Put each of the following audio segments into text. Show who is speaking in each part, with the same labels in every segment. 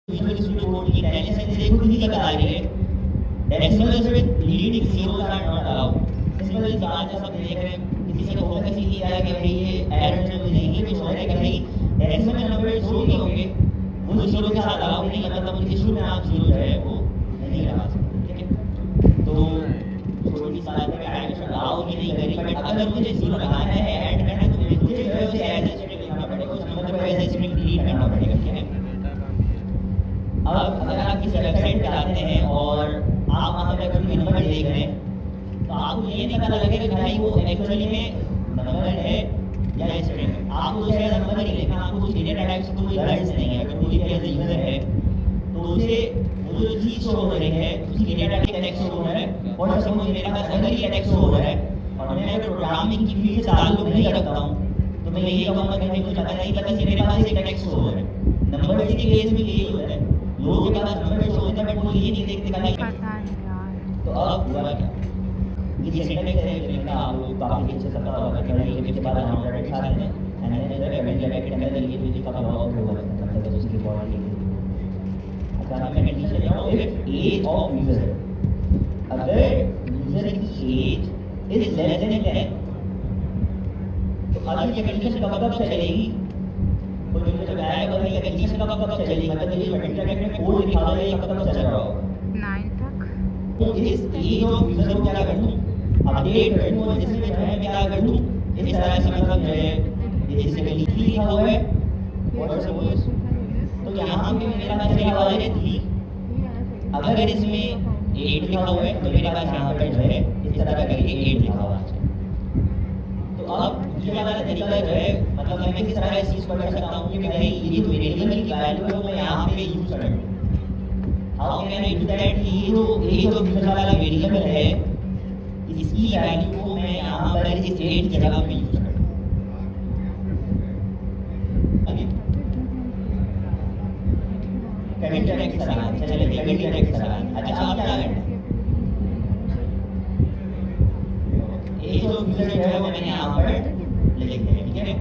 Speaker 1: Visual Studio Code की intelligence से खुद ही बता रही है decimals with leading zeros are not allowed. Decimals आज सब देख रहे हैं, किसी ने फोकस ही किया है कि भाई ये एरर जो मुझे ये भी शो है कि भाई डेसिमल नंबर जो भी होंगे वो जीरो के साथ अलाउड नहीं है, मतलब उनके शुरू में आप जीरो जो है वो नहीं लगा सकते। ठीक है, तो छोटी सी बात है कि एड अलाउ ही नहीं करी, बट अगर मुझे जीरो लगाना है ऐड करना है तो मुझे जो है उसे एज ए स्ट्रिंग लिखना पड़ेगा, उस नंबर को एज ए स्ट्रिंग डिलीट करना पड़ेगा। ठीक है, अब अगर आप किसी वेबसाइट पे आते हैं और आप वहाँ पे कोई नंबर देख रहे हैं तो आपको ये नहीं पता लगेगा कि भाई वो एक्चुअली में नंबर है या स्ट्रिंग है। आपको उसे एज नंबर ही लिखना, आपको उस डेटा टाइप से कोई गर्ज नहीं है। अगर कोई भी एज ए यूजर है तो उसे वो जो चीज़ शो हो रही है उसकी डेटा टाइप टेक्स्ट शो हो रहा है, और सपोज मेरे पास अगर ये टेक्स्ट शो हो रहा है और मैं अगर प्रोग्रामिंग की फील्ड से ताल्लुक नहीं रखता हूँ तो मैं यही कहूँगा कि भाई मुझे पता नहीं था कि मेरे पास एक टेक्स्ट शो हो रहा है। नंबर के केस में यही होता है, लोगों के पास नंबर शो होता है बट वो ये नहीं देखते कि भाई तो अब हुआ क्या। ये सिंटैक्स है जिसमें आप लोग काफी अच्छे से पता होगा कि भाई इसके बाद हम डायरेक्ट साथ में एंड देन इधर कमेंट लगा के अंदर ये भी का बहुत होगा, मतलब उसकी बॉडी अच्छा मैं कंडीशन ले रहा हूं इफ एज ऑफ यूजर, अगर यूजर की एज इज लेस देन 10 तो अभी ये कंडीशन कब चलेगी, तो मुझे तो बताया कि भाई ये कंडीशन कब चलेगी, मतलब ये इंटरनेट में कोड लिखा हुआ है ये कब चल रहा होगा
Speaker 2: 9 तक।
Speaker 1: तो इस एज ऑफ यूजर को क्या कर दूं, अपडेट कर दूं, और जिसमें जो है मैं क्या कर दूं इस तरह से, मतलब जो है जैसे कि लिखा हुआ है और सपोज तो यहाँ पे मेरा पास लिखा हुआ है 3, अगर इसमें 8 लिखा हुआ है तो मेरे पास यहाँ पर जो है इस तरह का करके 8 लिखा हुआ है। तो अब ये वाला तरीका जो है मतलब मैं किस तरह इस चीज़ को कर सकता हूँ कि भाई ये जो वेरिएबल की वैल्यू है वो मैं यहाँ पे यूज कर लूँ। How can I do that कि ये जो यूजर वाला वेरिएबल है इसकी वैल्यू को मैं यहाँ पर इस 8 की जगह पे यूज करूँ। कमेंट डायरेक्ट करा, चलिए कमेंट डायरेक्ट करा। अच्छा अब क्या करना है, ये जो यूजर जो है वो मैंने यहाँ पर लिख दिया। ठीक है,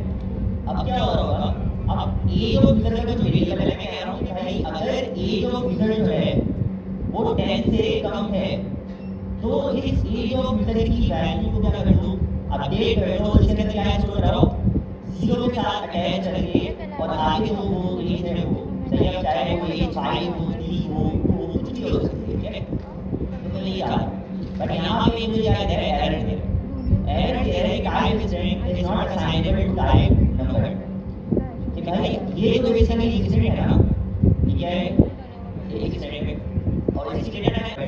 Speaker 1: अब क्या हो रहा होगा, अब ये जो यूजर का जो वेरिएबल है मैं कह रहा हूँ कि भाई अगर ये जो यूजर जो है वो 10 से कम है तो इस एज ऑफ यूजर की वैल्यू को क्या कर दूं, अपडेट कर दो, इसके अंदर क्या स्टोर करो 0 के साथ अटैच करके, और आगे जो वो एज है वो सही है, चाहे वो एज 5 हो 3 हो कुछ भी हो सकती है। ठीक है, तो ये आ बट यहाँ पे मुझे क्या दे रहा है, एरर दे रहा है, एरर दे रहा है type string is not assignable to type number. ठीक है, ये तो बेसिकली एक स्ट्रिंग है ना, ठीक है एक स्ट्रिंग है और इसकी डेटा टाइप है।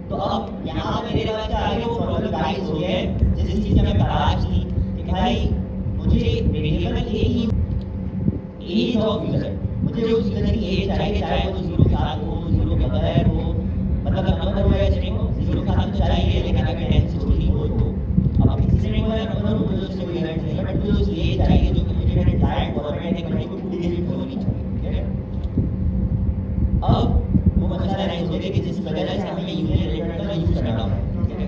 Speaker 1: तो अब यहाँ मेरे पास आगे वो प्रॉब्लम राइज हो गया है जिस चीज़ में तलाश थी कि भाई मुझे वेरिएबल ए की एज ऑफ यूजर, मुझे उस यूजर की एज चाहिए, चाहे वो 0 के साथ हो 0 के बगैर हो, मतलब नंबर हो या स्ट्रिंग हो 0 के साथ तो चाहिए, लेकिन अगर 10 से छोटी हो तो अब किसी स्ट्रिंग हो या नंबर हो मुझे उससे कोई हर्ट नहीं, बट मुझे उसकी एज चाहिए जो कि मुझे मेरे डिजायर्ड फॉर्मेट है कि कोई 2 डिजिट होनी चाहिए। ठीक है, अब वो मसला राइज हो गया कि जिस वजह से हमें यूनियन रिलेटेड का यूज करना होगा। ठीक है,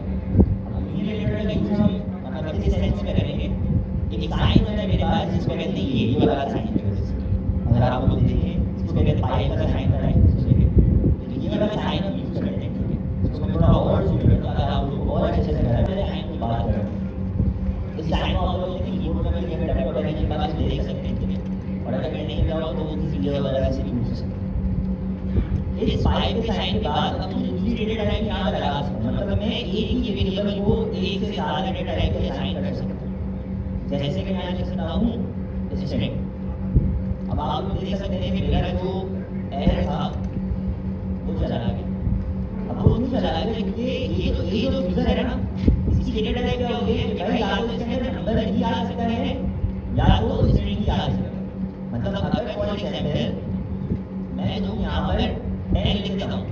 Speaker 1: अब यूनियन रिलेटेड का यूज हम मतलब किस सेंस में करेंगे, एक साइन होता है मेरे पास जिसको कहते हैं ये वाला साइन जो है, अगर आप लोग देखें इसको कहते हैं पाई का साइन होता है, तो ये वाला साइन हम यूज करते हैं। ठीक है, इसको मैं थोड़ा और ज़ूम करता हूं, अगर आप लोग और अच्छे से करें पहले साइन की बात करें, इस साइन को आप लोग अपने कीबोर्ड में भी अगर टाइप करने के बाद देख सकते हैं। ठीक है, और अगर नहीं किया हो तो वो किसी लेवल वगैरह से भी यूज कर सकते हैं। इस पाई के साइन के बाद अब मुझे दूसरी डेटा टाइप यहाँ लगा सकता हूँ, मतलब मैं एक ही वेरिएबल को एक से ज़्यादा डेटा टाइप के असाइन कर सकता हूँ, जैसे कि मैं लिख सकता हूँ स्ट्रिंग। अब आप लोग देख सकते हैं कि मेरा जो एरर था वो चला गया। अब वो क्यों चला गया, क्योंकि ये जो यूजर है ना इसकी डेटा टाइप क्या हो गई है, भाई या तो इसके अंदर नंबर ही आ सकता है या तो स्ट्रिंग ही आ सकता है। मतलब अगर फॉर एग्जांपल मैं जो यहाँ पर 10 लिख देता हूँ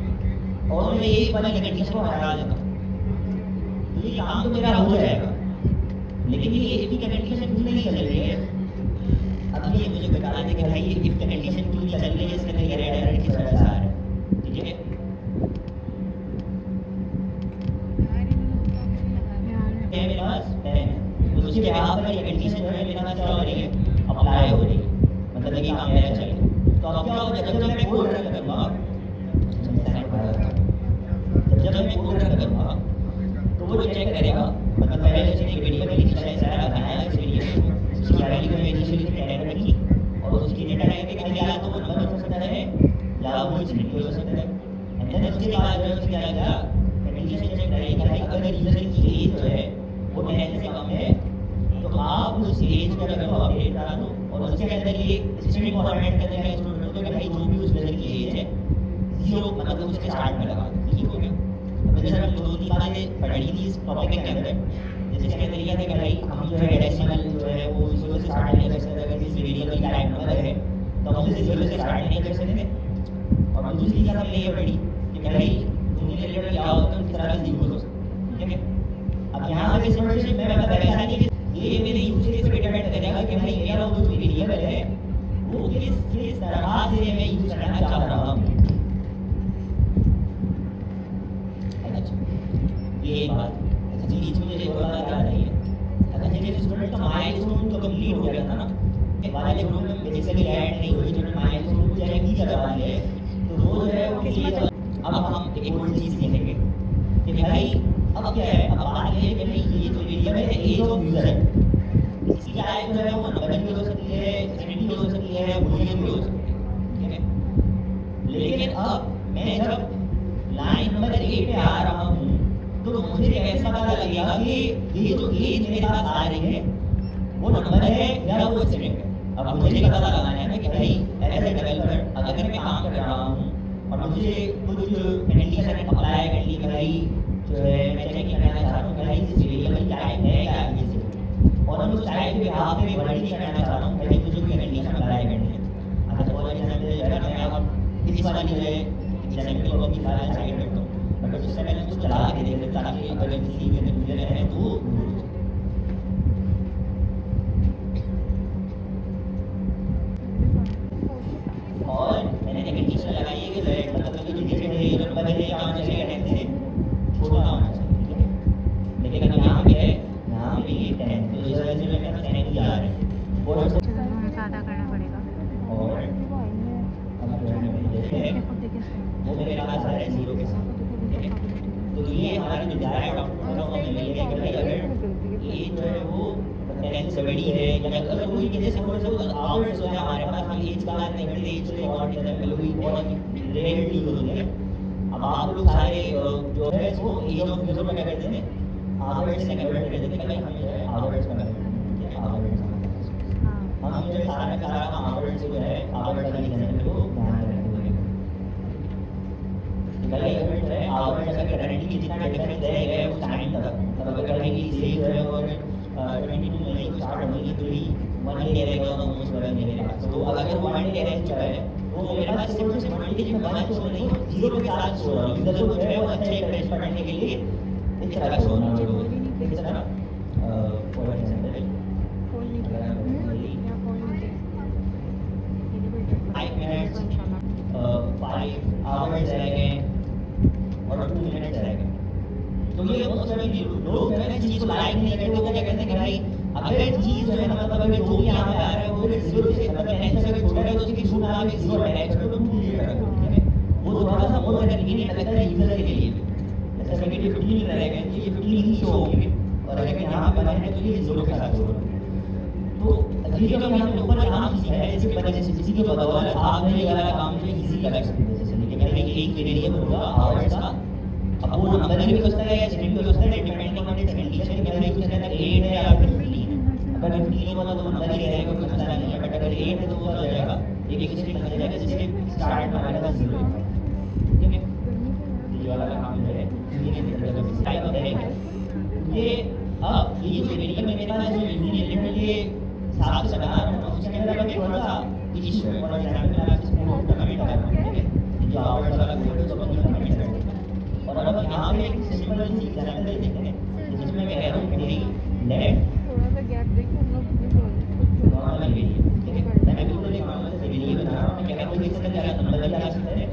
Speaker 1: और मैं एक वाली कंडीशन को हटा देता हूँ तो ये काम तो मेरा हो जाएगा, लेकिन ये इफ की कंडीशन क्यों नहीं चल रही है, अब ये मुझे बता दें कि भाई ये इफ कंडीशन क्यों चल रही है, इसके अंदर ये एरर किस वजह से आ रहा है। ठीक है, मेरे पास 10 है तो उसके यहाँ पर ये कंडीशन जो है मेरे पास क्या हो रही है, अप्लाई हो रही है, मतलब ये काम मेरा चलेगा। तो अब क्या होगा, जब मैं कोड रन करूँ इनिशियली टेन रखी और उसकी डेटा टाइप पे क्या या तो वो नंबर हो सकता है या वो स्ट्रिंग हो सकता है। एंड देन उसके बाद जो उसने क्या किया कंडीशन चेक करेगी कि भाई अगर यूजर की एज जो है वो 10 से कम है तो आप उस एज को अगर अपडेट करा दो और उसके अंदर ये स्ट्रिंग फॉर्मेट करने का इंस्टॉल कर दो कि भाई जो भी उस यूजर की एज है 0 मतलब उसके स्टार्ट में लगा दो। ठीक हो गया। अब जैसे हम 2-3 बातें पढ़ी थी इस टॉपिक के अंदर, जैसे इसके अंदर ये था कि भाई हम जो है डेसिमल जो है वो 0 से स्टार्ट नहीं कर सकते, अगर किसी वेरिएबल का टाइप नंबर है तो हम उसे 0 से स्टार्ट नहीं कर सकते। और दूसरी चीज़ हमने ये पढ़ी कि भाई न्यूमरेटर क्या होता है किस तरह से यूज हो सकता है। ठीक है। अब यहाँ पे सिर्फ मैं बता रहा था कि ये मेरे यूज केस पे डिपेंड करेगा कि भाई मेरा वो जो वेरिएबल है वो किस तरह से मैं यूज करना चाह रहा हूँ। ये एक बात। अच्छा जी बीच में मुझे एक और बात याद आई है। अगर जैसे स्टूडेंट का माइलस्टोन तो कंप्लीट हो गया था ना, वाले ग्रुप में बेसिकली ऐड नहीं हुई, जो माइलस्टोन को चेक नहीं कर रहा है तो वो जो है वो लिए अब हम एक और चीज़ सीखेंगे कि भाई अब क्या है, अब बात ये है कि भाई ये जो वेरिएबल है एज ऑफ यूजर है, इसकी टाइप जो है वो नंबर भी हो सकती है, स्ट्रिंग भी हो सकती है, बूलियन भी हो सकती है। ठीक है। लेकिन अब मैं जब लाइन नंबर 8 पे आ रहा हूँ तो मुझे कैसा पता लगेगा कि ये जो एज मेरे पास आ रही है वो नंबर है या वो स्ट्रिंग है। अब मुझे पता लगाना है ना कि भाई एज ए डेवलपर अगर मैं काम कर रहा हूँ और मुझे कुछ कंडीशन अप्लाई करनी है, भाई जो है मैं चेक करना चाह रहा हूँ भाई इस वेरिएबल टाइप है या ये से, और हम उस टाइप के आप में वर्डिंग करना चाह रहा हूँ भाई मुझे कोई कंडीशन अप्लाई करनी है। अच्छा फॉर एग्जांपल अगर मैं अब इस वाली जो है एग्जांपल को अपनी फाइल साइड करता हूँ, अगर उससे पहले कुछ चला के देख लेता ताकि अगर किसी भी कंफ्यूजन है तो और मैंने कंडीशन लगाई है कि रेड मतलब कि डिजिट है ये नंबर है क्या होना चाहिए 10 से छोटा होना चाहिए। ठीक है। लेकिन अब यहाँ पे है यहाँ पे ये 10 तो इस वजह से मैं कहता 10 ही आ रहा है और
Speaker 2: ज़्यादा करना पड़ेगा
Speaker 1: और अब जो है वो मेरे पास आ रहा है 0 के साथ। ठीक है। तो ये हमारा जो डिजायर्ड आउटपुट है वो हमें मिल गया कि भाई अगर ये जो है वो 10 से बड़ी है या अगर कोई की जैसे फॉर एग्जांपल आवर्स जो है हमारे पास हम एज का बात नहीं करते, एज को और एग्जांपल हुई और रेयरली यूज होती है। अब आप लोग सारे जो है वो एज ऑफ यूजर में क्या करते थे आवर्स से कन्वर्ट कर देते भाई हम जो है आवर्स में ठीक है आवर्स हम जो सारा का सारा आवर्स जो है आवर्स वाली एग्जांपल को ध्यान रखेंगे। भाई अगर जो है आवर्स अगर करंटली जितना डिफरेंस है उस टाइम तक मतलब अगर कहीं से जो है और 22 मई को स्टार्ट होगी तो ही 1 डे रहेगा तो मोस्ट प्रोबेबली मेरे पास तो अगर वो 1 डे रह चुका है तो मेरे पास सिर्फ 1 डे में 1 शो नहीं 0 के साथ शो रहा है। यूजर को जो है वो अच्छे इंप्रेस पढ़ने के लिए इस तरह शो होना चाहिए। इस तरह फॉर एग्जांपल 5 मिनट्स 5 आवर्स रह गए और 2 मिनट्स रह गए तो ये मोस्ट प्रोबेबली लोग जो है ना चीज को लाइक नहीं करते, वो क्या कहते हैं कि भाई अगर चीज जो है ना मतलब अगर जो भी यहाँ पे आ रहा है वो 0 से मतलब 10 से अगर छोटा है तो उसकी छूट यहाँ पे 0 है एक्स्ट्रा तो 2 लीटर रखो। ठीक है। वो थोड़ा सा मोर कन्वीनियंट लगता है यूजर के लिए। जैसे कि 15 रहेगा तो ये 15 ही शो होंगे और अगर यहाँ पे बना है तो ये 0 के साथ शो होगा। तो ये जो हमने ऊपर काम किया है इसकी वजह से किसी के बदौलत आपने ये वाला काम जो इजी कर सकते हैं। जैसे कि भाई एक वेरिएबल होगा आवर्स का, अब वो नंबर भी हो सकता है या स्ट्रिंग भी हो सकता है डिपेंडिंग ऑन इट्स कंडीशन कि भाई उसके अंदर 8 है या 15 है। अगर 15 वाला तो नंबर ही रहेगा कोई मसला नहीं है, बट अगर 8 है तो वो हो जाएगा एक स्ट्रिंग बन जाएगा जिसके स्टार्ट में हमारे पास 0 है। ठीक है। ये वाला काम जो है ये टाइप ऑफ है ये अब ये जो वेरिएबल मेरे पास जो लिटरली साफ से बना रहा हूं उसके अंदर मैं थोड़ा सा इशू फॉर एग्जांपल मैं इसको कमेंट कर रहा हूं। ठीक है। जो आवर्स वाला कोड है उसको मैं कमेंट कर रहा हूं और अब यहाँ पे एक सिंपल सी एग्जांपल देखते हैं जिसमें मैं कह रहा हूँ कि लेट
Speaker 2: थोड़ा सा गैप देखो
Speaker 1: नॉर्मल वेरिएबल। ठीक है। मैं बिल्कुल एक नॉर्मल से वेरिएबल बना रहा हूँ, मैं कह रहा हूँ कि इसके अंदर नंबर भी आ सकता है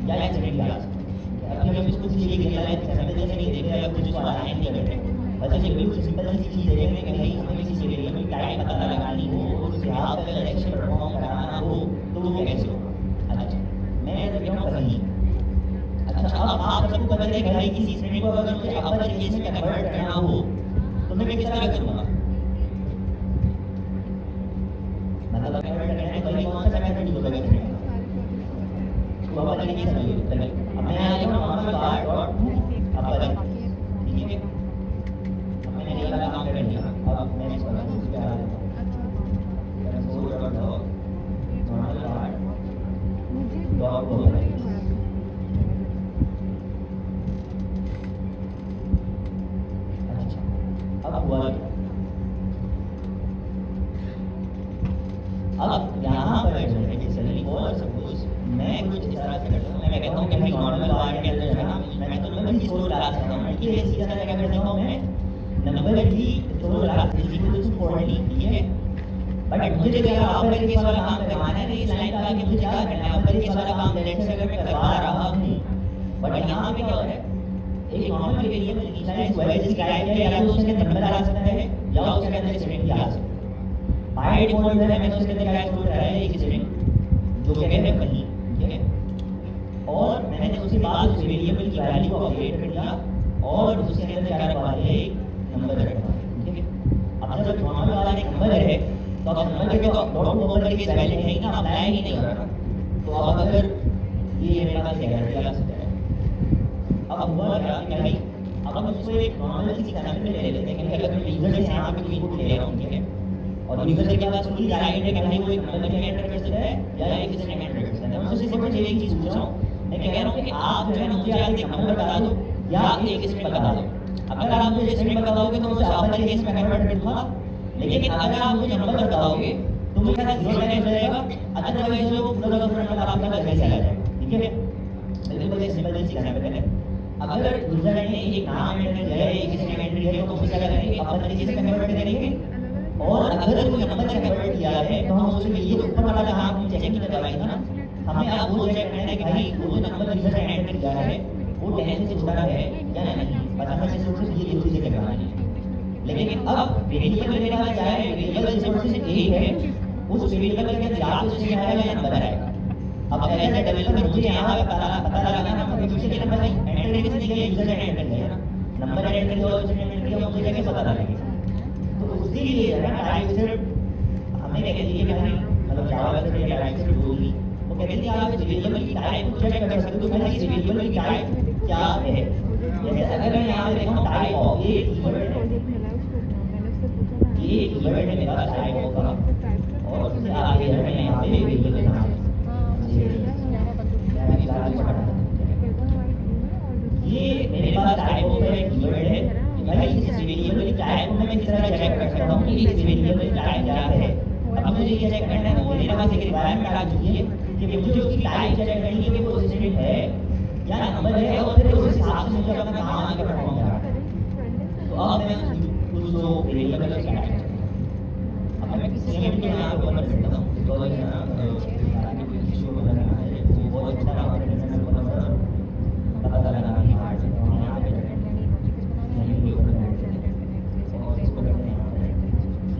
Speaker 1: या स्ट्रिंग भी आ सकता है। अभी हम इसको किसी एक रियल एग्जांपल जैसे नहीं देख रहे, अब कुछ उसको अलाइन नहीं कर रहे, बस एक बिल्कुल सिंपल सी चीज़ देख रहे हैं कि भाई हमें किसी वेरिएबल की टाइप पता लगानी हो और उसके आप अगर एक्शन परफॉर्म कराना हो तो वो कैसे होगा। अच्छा मैं जब कहता हूँ कहीं अच्छा अब आप सबको पता है कि भाई किसी स्ट्रिंग को अगर मुझे अपर केस में कन्वर्ट करना हो तो मैं किस तरह करूँगा। मतलब अगर करना है तो कौन सा मेथड यूज होगा इसमें तो अब अपन ये समझिए चलिए अब मैं यहाँ लिख रहा हूँ नॉर्मल बार डॉट अपन ठीक है अब मैंने ये वाला काम कर लिया अब मैं इसको लगा दूँ क्या कंसोल डॉट लॉग नॉर्मल बार डॉट होगा अच्छा अब हुआ अब यहाँ पर जो है कि सडनली फॉर सपोज मैं कुछ इस तरह से करता हूँ मैं कहता हूँ कि भाई नॉर्मल बार के अंदर जो है ना मैं तो नंबर की स्टोर ला सकता हूँ ठीक है इसी तरह क्या करता हूँ मैं नंबर की स्टोर ला इक्वल टू 40 ठीक है बट मुझे अगर अपर केस वाला काम करवाना है इस लाइन का आगे मुझे क्या करना है अपर केस वाला काम लेट से अगर मैं करवा रहा हूँ बट यहाँ पे क्या हो रहा है एक नॉर्मल वेरिएबल इनिशियलाइज हुआ है जिसकी टाइप है या तो उसके अंदर नंबर आ सकता है या उसके अंदर स्ट्रिंग भी आ सकता है बाय डिफॉल्ट जो है मैंने उसके अंदर क्या स्टोर करा है एक स्ट्रिंग जो कि है वही ठीक है और मैंने उसके बाद उस वेरिएबल की वैल्यू को अपडेट कर दिया और उसके अंदर क्या रखवा दिया एक नंबर रखवा दिया ठीक है अब जब नॉर्मल वाला एक नंबर है तो अब नंबर पे तो डॉट ओवर करके वैल्यू है ही ना अप्लाई ही नहीं हो रहा तो अब अगर ये मेरे पास गारंटी लगा सकता है अब हुआ क्या कि भाई अब हम इसको एक नॉर्मल सी एग्जांपल में ले लेते हैं कि अगर मैं यूजर से यहाँ पे कोई इनपुट ले रहा हूँ ठीक है और यूजर के पास फुल राइट है कि भाई वो एक नंबर ही एंटर कर सकता है या एक स्ट्रिंग एंटर कर सकता है मैं उससे सिंपल एक चीज पूछ रहा हूँ मैं कह रहा हूँ कि आप जो है ना मुझे आज एक नंबर बता दो या एक स्ट्रिंग बता दो अगर आप मुझे स्ट्रिंग बताओगे तो मैं उसे अपर केस में कन्वर्ट कर दूंगा लेकिन अगर आप मुझे नंबर बताओगे तो मुझे क्या जीरो लाइन हो जाएगा अदरवाइज वो पूरा का पूरा नंबर आपके पास वैसे आ जाएगा ठीक है बिल्कुल एक सिंपल सी एग्जांपल है अगर यूजर ने एक नाम एंटर किया है एक स्ट्रिंग एंटर किया है तो उसे क्या करेंगे अपर केस में कन्वर्ट करेंगे और अगर कोई नंबर से कन्वर्ट किया है तो हम उसके लिए जो ऊपर वाला काम हम चेक नहीं करवाई था ना हमें अब वो चेक करना है कि भाई वो जो नंबर यूजर ने एंटर किया है वो 10 से जुड़ा है या नहीं बस हमें सिर्फ ये दो चीजें करवानी है लेकिन अब वेरिएबल मेरे पास क्या है वेरिएबल सिर्फ एक है उस वेरिएबल के अंदर या तो स्ट्रिंग आएगा या नंबर आएगा अब एज ए डेवलपर मुझे यहाँ पे पता लगाना है कि मुझे नंबर एंटर किसने किया यूजर ने एंटर किया ना नंबर एंटर किया और उसने एंटर किया मुझे कैसे पता लगेगा तो उसके लिए है ना टाइप सिर्फ हमने क्या कहती है कि भाई मतलब जावा से टाइप सिर्फ होगी वो कहती है आप इस वेरिएबल की टाइप को चेक कर सकते हो कि भाई इस वेरिएबल की टाइप क्या है जैसे अगर मैं यहाँ पे देखूं टाइप ऑफ ये कीवर्ड है ये कीवर्ड है मेरा टाइप ऑफ का और उससे आगे जो है यहाँ पे वेरिएबल नाम ये मेरे पास टाइप ऑफ एक कीवर्ड है भाई इस वेरिएबल की टाइप को मैं किस तरह चेक कर सकता हूँ कि इस वेरिएबल की टाइप क्या है अब मुझे ये चेक करना है तो मेरे पास एक रिक्वायरमेंट आ चुकी है कि मुझे उसकी टाइप चेक करनी है कि वो स्ट्रिंग है या नंबर है और फिर उस हिसाब से मुझे अपना काम आगे परफॉर्म करना है तो अब मैं उस जो वेरिएबल की टाइप अब मैं सेम के यहाँ पर कर सकता हूँ बिकॉज़ आगे कोई इशू हो रहा है वो बहुत अच्छा काम कर रहे हैं पता लगाना भी हार्ड है यहाँ पे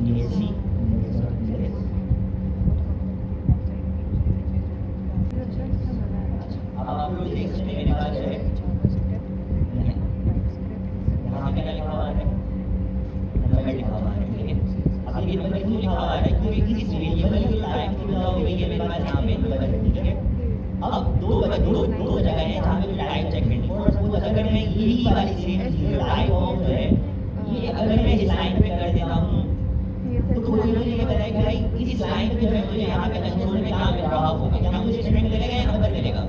Speaker 1: ESC अब आप लोग देख सकते हैं मेरे पास है यहाँ पे क्या लिखा हुआ है नंबर लिखा हुआ है ठीक है अब ये नंबर क्यों लिखा हुआ है क्योंकि किसी वेरिएबल की टाइप की बताओ वेरिएबल मेरे पास यहाँ पे नंबर है ठीक है अब दो जगह है जहाँ पे टाइप चेक करनी है और सपोज अगर मैं यही वाली चीज टाइप ऑफ जो है ये अगर मैं इस लाइन पे कर देता हूँ तो कोई मुझे ये बताए कि भाई इस लाइन पे जो है मुझे यहाँ पे कंसोल में क्या मिल रहा होगा क्या मुझे स्ट्रिंग मिलेगा या नंबर मिलेगा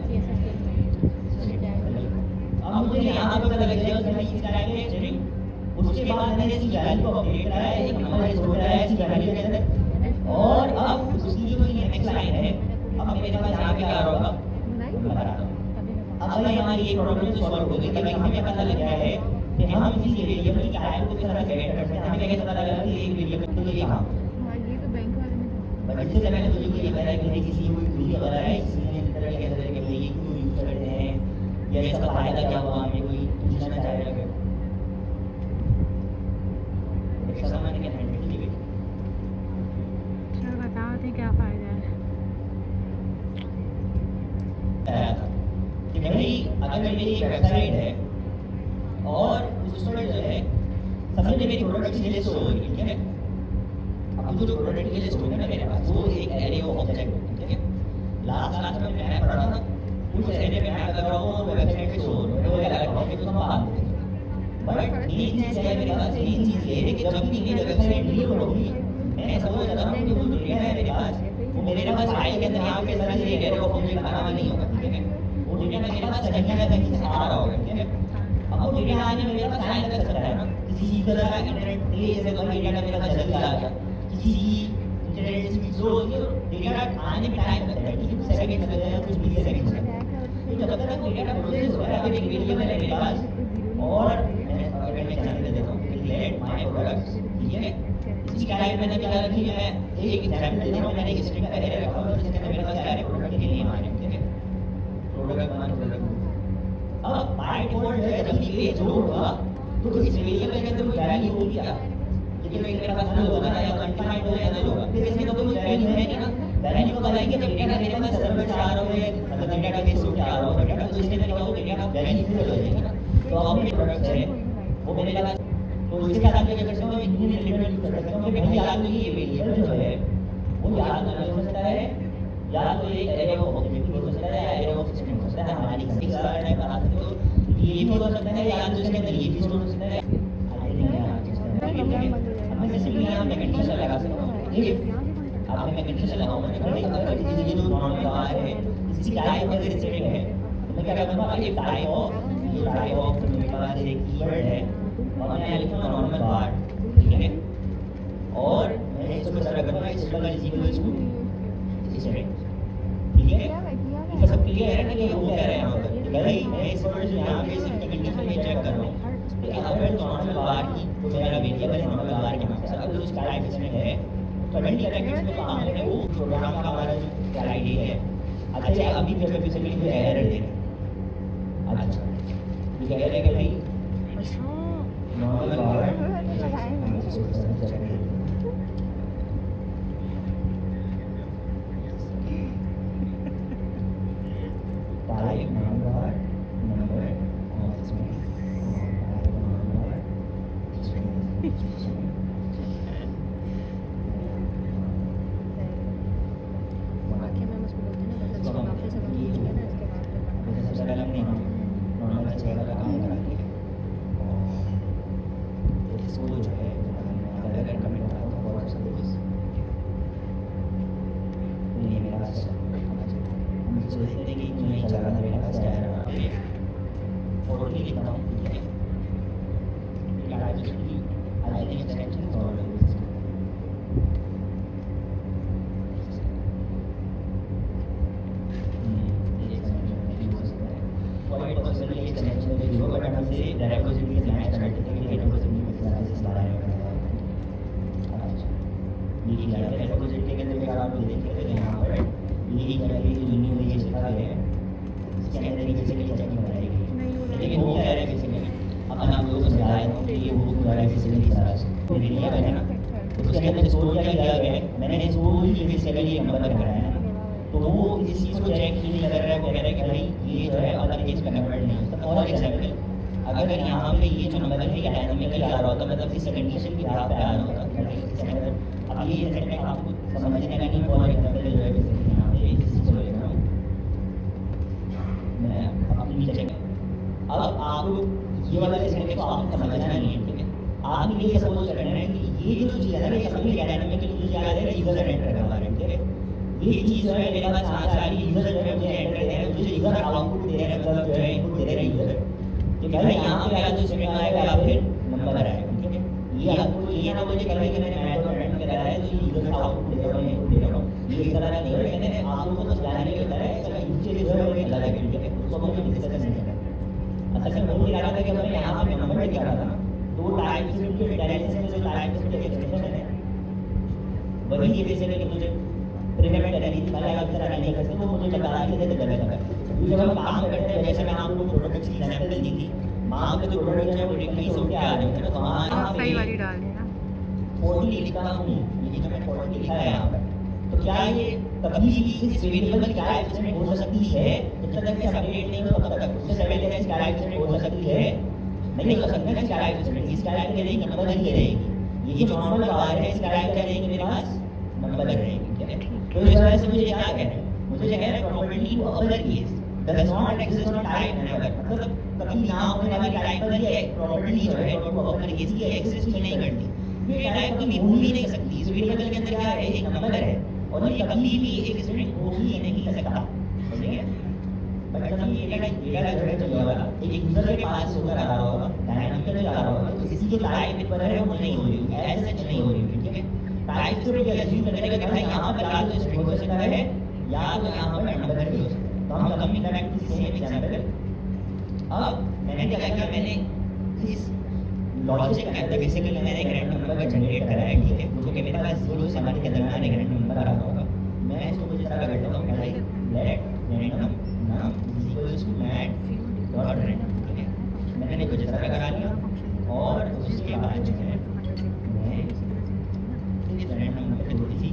Speaker 1: अब मुझे यहाँ पे पता लग जाएगा कि भाई इस लाइन में स्ट्रिंग उसके बाद मैंने इस वैल्यू को अपडेट करा है एक नंबर स्टोर करा है इस वैल्यू के अंदर और अब उसकी जो ये नेक्स्ट लाइन है अब मेरे पास यहाँ पे क्या होगा अब हमारी एक प्रॉब्लम तो सॉल्व हो गई कि भाई हमें पता लग गया है कि हम इस वेरिएबल की टाइप को किस तरह से गेट कर सकते हैं हमें कैसे पता लगा कि एक वेरिएबल तो ये काम
Speaker 2: ये तो बैंक वाले में
Speaker 1: बट इससे पहले मुझे ये पता है कि किसी कोई वीडियो वगैरह है इसमें इस तरह के कहते हैं कि ये क्यों यूज करते हैं या इसका फायदा क्या हुआ हमें कोई पूछना चाहेगा एक सामान्य के हैंडल की
Speaker 2: सर बताओ थे क्या फायदा है
Speaker 1: कि भाई अगर मेरी वेबसाइट है और उस पर जो है सबसे मेरी प्रोडक्ट की लिस्ट होगी ठीक है अब जो प्रोडक्ट की लिस्ट होगी ना मेरे पास वो एक लास्ट में मैं पढ़ा ना उस एरिया में मैं कर रहा हूँ वेबसाइट पे शो वो क्या कर रहा हूँ तो बात बट ये चीज है मेरे पास ये चीज है कि जब भी मेरी वेबसाइट लीक होगी मैं समझ रहा हूँ कि वो डेटा है मेरे पास वो मेरे पास फाइल के अंदर यहाँ पे सारा ये डेटा को मुझे बनाना नहीं होगा ठीक है वो डेटा मेरे पास कहीं ना कहीं से आ रहा होगा ठीक है अब वो डेटा आने में मेरे पास टाइम लग सकता है ना किसी तरह इंटरनेट के जैसे कोई डेटा मेरे पास जल्दी आ गया किसी इंटरनेट स्पीड स्लो होती है डेटा आने में टाइम लगता है कुछ सेकंड लगता है कुछ मिली सेकंड लगता है तो जब तक डेटा प्रोसेस हो रहा है एक वेरिएबल है मेरे पास और मैं एग्जांपल देता हूँ लेट माय प्रोडक्ट्स ठीक है इसकी टाइप मैंने क्या रखी है एक एग्जांपल देता हूँ मैंने एक स्ट्रिंग का एरे रखा हुआ है जिसके अंदर मेरे पास सारे प्रोडक्ट के नेम आ रहे हैं ठीक है प्रोडक्ट मान प्रोडक्ट अब बाय डिफॉल्ट है जब ये जोड़ होगा तो इस वेरिएबल के अंदर कोई वैल्यू होगी क्या लेकिन मेरे पास नल होगा ना या अनडिफाइंड होगा या नल होगा फिर इसमें तो कोई वैल्यू है नहीं ना वैल्यू कब आएगी जब डेटा मेरे पास सर्वर से आ रहा हो या मतलब डेटा बेस से आ रहा हो डेटा तो इसके अंदर क्या होगा डेटा वैल्यू फिल हो जाएगी ना तो अब मेरे प्रोडक्ट है वो मेरे पास तो इसके साथ क्या कर सकता हूँ इतनी रिलेटेड कर सकता हूँ कि भाई या तो ये वेरिएबल जो है वो या तो नल हो सकता है या तो एक एरे ऑफ ऑब्जेक्ट हो सकता है या एरे ऑफ स्ट्रिंग हो सकता है हमारी कंट्री का मैं बता सकता हूँ ये भी हो सकता है या तो इसके अंदर ये भी स्टोर हो सकता है मैं सिंपली यहाँ मैं कंडीशन लगा सकता हूँ इफ अब मैं कंडीशन लगाऊंगा कि भाई अगर ये जो नॉर्मल आ है इसकी टाइप अगर स्ट्रिंग है तो मैं क्या करूँगा इफ टाइप ऑफ ये टाइप ऑफ मेरे पास एक कीवर्ड है और मैं लिखूंगा नॉर्मल बार ठीक है और मैं इसको इस तरह करूँगा symbol is equals to string ठीक है ये सब क्लियर है ना कि वो कह रहे हैं यहाँ पर भाई मैं इस वर्ड से यहाँ पे सिर्फ कंडीशन में चेक कर रहा हूँ अगर नॉर्मल बार की तो मेरा वेरिएबल है नॉर्मल बार के नाम से अगर उस टाइप इसमें है तो 20 ब्रैकेट्स में तो हमने वो प्रोग्राम का हमारा जो आईडी है अच्छा अभी फिर बेसिकली कोई एरर दे रहा है अच्छा ये कह रहे हैं कि भाई नॉर्मल बार टाइप नंबर अगर यहाँ पे ये जो नंबर है डायनामिकली आ रहा होता मतलब इस कंडीशन की जगह पे आ रहा होता अब ये सिंटैक्स आपको समझने का नहीं फॉर एग्जांपल जो है यहाँ पे इस चीज को लिख रहा हूँ मैं अपनी जगह अब आप ये वाला सिंटैक्स को आपको समझना नहीं है ठीक है आप ये सपोज करना है कि ये जो चीज है ना ये असल में डायनामिकली मुझे याद है यूजर एंटर करवा रहे हैं ठीक है ये चीज जो है मेरे पास आ सारी यूजर जो है मुझे एंटर दे रहे हैं मुझे यूजर आउटपुट दे रहे हैं मतलब जो है इनपुट दे रहे हैं यूजर कि भाई यहाँ पे आज स्ट्रिंग आएगा या फिर नंबर आएगा ठीक है ये आपको ये ना मुझे कहे कि मैंने मेथड रन करा है तो ये यूजर आउटपुट दे रहा हूँ इनपुट दे रहा हूँ ये इस तरह नहीं है मैंने आप लोगों को समझाने के लिए बताया इसका यूजर जो है वो एक अलग है ठीक है उसको हम डिस्कस नहीं करते असल में मुझे लगा था कि मैंने यहाँ पे नंबर दिया था ना तो टाइप स्क्रिप्ट के डायरेक्शन में जो टाइप स्क्रिप्ट के एक्सटेंशन है वही ये बेसिकली मुझे प्रिवेंट करनी थी मैं अगर तरह नहीं कर सकता तो मुझे बता रहा है कि गलत है जब हम काम करते हैं जैसे मैंने आपको प्रोडक्ट्स की सैंपल दी थी वहाँ पे जो प्रोडक्ट है वो डिक्रीज होकर आ रहे हैं तो वहाँ
Speaker 2: सही वाली डाल देना
Speaker 1: 40 लिखता हूँ ये जो मैंने 40 लिखा है यहाँ पर तो क्या ये कभी भी इस वेरिएबल की टाइप इसमें हो सकती है जब तक मैं अपडेट नहीं हो तब तक उससे पहले इस टाइप इसमें हो सकती है नहीं हो सकता ना टाइप इसमें इस टाइप के रहेगी नंबर नहीं रहेगी ये जो नॉर्मल बार है इस टाइप का रहेगी मेरे पास नंबर रहेगी ठीक है तो इस वजह से मुझे क्या कहना है मुझे जो है प्रॉपर्टी वो other case does not exist on time whenever, मतलब कभी ना होने वाली टाइम पर ये प्रॉपर्टी जो है वो अदर केस की एग्जिस्ट ही नहीं करती। ये टाइम कभी हो ही नहीं सकती। इस वेरिएबल के अंदर क्या है, एक नंबर है और ये कभी भी एक स्ट्रिंग हो ही नहीं सकता, ठीक है। बट जब ये डेटा जो है चल रहा है एक यूजर के पास होकर आ रहा होगा, डायनामिकली आ रहा होगा, तो किसी की टाइप पर है वो नहीं हो रही है, ऐसा सच नहीं हो रही है, ठीक है। टाइप से भी एज्यूम करेगा कि भाई यहाँ पर या तो स्ट्रिंग हो सकता है या तो यहाँ पर नंबर भी हो सकता है। तो हम coming back to same example, अब मैंने क्या किया, मैंने इस लॉजिक के अंदर बेसिकली मैंने एक रैंडम नंबर जनरेट करा है, ठीक है, क्योंकि मेरे पास 0 से 1 के दरमियान एक रैंडम नंबर आ रहा होगा। मैं इसको कुछ इस तरह कर देता हूँ कि भाई लेट रैंडम नाम is equals to math dot random, ठीक है। मैंने कुछ इस तरह करा लिया और उसके बाद जो है मैं इस रैंडम नंबर पे थोड़ी सी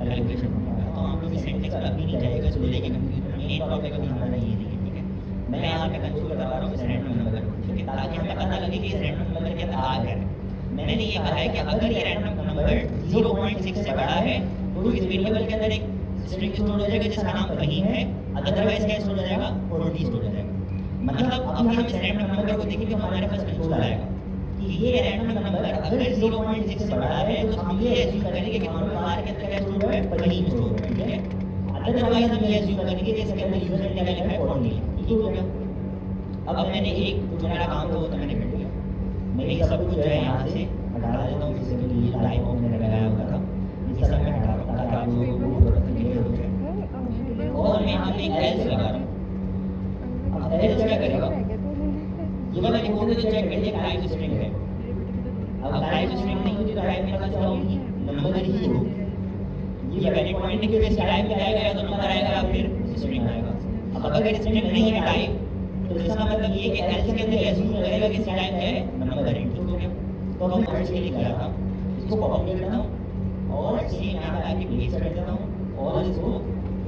Speaker 1: एलोकेशन बनाऊंगा। तो आप लोग सेंटेंस पर अभी नहीं जाएगा, सो लेके कंफ्यूजन मेन टॉपिक अभी हमारा ये नहीं है, ठीक है। मैं यहाँ पे कंट्रोल करवा रहा हूँ इस रैंडम नंबर को, ठीक है, ताकि हमें पता लगे कि इस रैंडम नंबर के अंदर आ क्या है। मैंने ये कहा है कि अगर ये रैंडम नंबर 0.6 से बड़ा है तो इस वेरिएबल के अंदर एक स्ट्रिंग स्टोर हो जाएगा जिसका नाम फहीम है, अदरवाइज क्या स्टोर हो जाएगा, 40 स्टोर हो जाएगा। मतलब अभी हम इस रैंडम नंबर को देखेंगे तो हमारे पास कंट्रोल आएगा कि ये रैंडम नंबर अगर 0.6 से बड़ा है तो हम ये एज्यूम करेंगे कि नॉर्मल बार के अंदर क्या स्टोर है, फहीम स्टोर है, ठीक है। अदरवाइज हम ये एज्यूम करेंगे कि इसके अंदर यूजर ने क्या लिखा है, 40, ठीक हो गया। अब मैंने एक जो मेरा काम था वो तो मैंने कर लिया। मैं ये सब कुछ जो है यहाँ से हटा देता हूँ, जैसे कि ये टाइप ऑफ मैंने लगाया हुआ था, ये सब मैं हटा रहा हूँ ताकि आप लोगों को थोड़ा सा क्लियर हो जाए। और मैं यहाँ पे एक एल्स लगा रहा हूँ। अब एल्स क्या करेगा, ये वाला कोड तो चेक कर लिया टाइप स्ट्रिंग है। अब टाइप स्ट्रिंग नहीं होती तो टाइप मेरे पास क्या होगी, नंबर ही होगी। ये वैलिड पॉइंट नहीं, क्योंकि टाइप में आएगा या तो नंबर आएगा या फिर स्ट्रिंग आएगा। अब अगर स्ट्रिंग नहीं है टाइप तो इसका मतलब ये कि एल्स के अंदर एज्यूम करेगा कि इसका टाइप क्या है, नंबर है, ठीक हो गया। तो हम एल्स के लिए किया था, इसको कॉपी कर देता हूँ और सेम यहाँ पे आके पेस्ट कर देता हूँ और इसको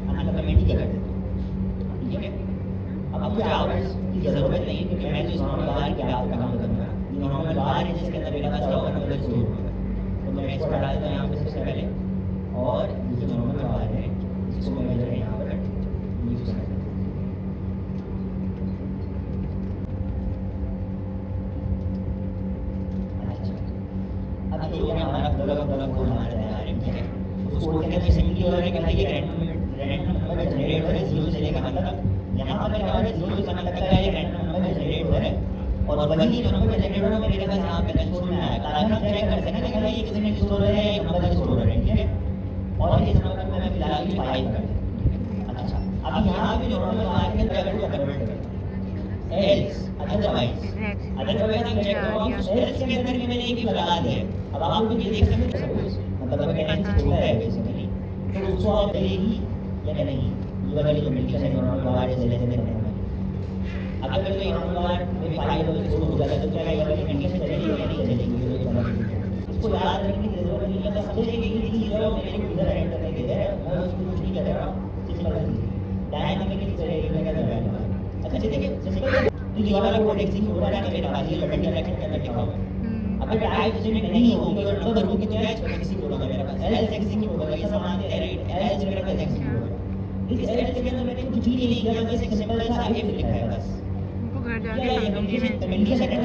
Speaker 1: अनकमेंट कर देता हूँ, ठीक है। अब मुझे आवर्स की जरूरत नहीं है क्योंकि मैं तो इस नॉर्मल बार के आप काम करूँगा। ये नॉर्मल बार है जिसके अंदर मेरे पास क्या होगा, नंबर स्टोर होगा। तो मैं इसको डाल देता हूँ यहाँ पे सबसे पहले, और ये जो नॉर्मल बार है इसको मैं जो है यहाँ पर यूज करता हूँ। अब ये हमारा पूरा कोड हमारा तैयार है, ठीक है। उस कोड के अंदर सिंपली हो रहा है कि भाई ये रैंडम नंबर जनरेट हो रहा है 0 से लेकर 1 तक। यहाँ पर क्या हो रहा है, 0 से 1 तक का ये रैंडम नंबर जनरेट हो रहा है और वही जो नंबर जनरेट हो रहा है मेरे पास यहाँ पे कंसोल में आएगा, ताकि हम चेक कर सकें कि भाई ये किसने स्टोर है या नंबर स्टोर हो रहा है, ठीक है। और इस नंबर को मैं फिलहाल 5 कर देता हूँ। अच्छा, अब यहाँ पे जो नंबर आ रहा है अगर वो कन्वर्ट करें एल्स अदरवाइज हम चेक करो, एल्स के अंदर भी मैंने एक ही लगा दिया है। अब आप लोग ये देख सकते हैं सपोज, मतलब अगर एल्स छोटा है बेसिकली तो उसको आप देगी या नहीं, ये वाली जो कंडीशन है नॉर्मल बार है जैसे जैसे करने वाली। अगर कोई नॉर्मल बार में 5 वाली स्टोर हो जाता है तो क्या ये वाली कंडीशन चलेगी या नहीं चलेगी, ये वाला इसको याद रखने की जरूरत नहीं है। बस समझिए कि ये चीज जो मेरे को इधर एंटर करने के है, मैं उसको कुछ नहीं कर रहा हूं, सिंपल है, डायनामिकली चलेगी मैं कर रहा हूं। अच्छा देखिए सिंपल, तो ये वाला कोड एग्जीक्यूट हो रहा है मेरे पास, ये बटन ब्रैकेट के अंदर लिखा हुआ है। अगर टाइप स्ट्रिंग नहीं होगी और नंबर होगी तो क्या एग्जीक्यूट होगा मेरे पास, एल्स एग्जीक्यूट होगा। ये सब मानते हैं राइट, एल्स मेरे पास एग्जीक्यूट होगा। इस एल्स के अंदर मैंने कुछ भी नहीं किया, बस एक सिंपल सा इफ लिखा है बस।
Speaker 2: उनको घर
Speaker 1: क्या ये
Speaker 2: जाके
Speaker 1: कंडीशन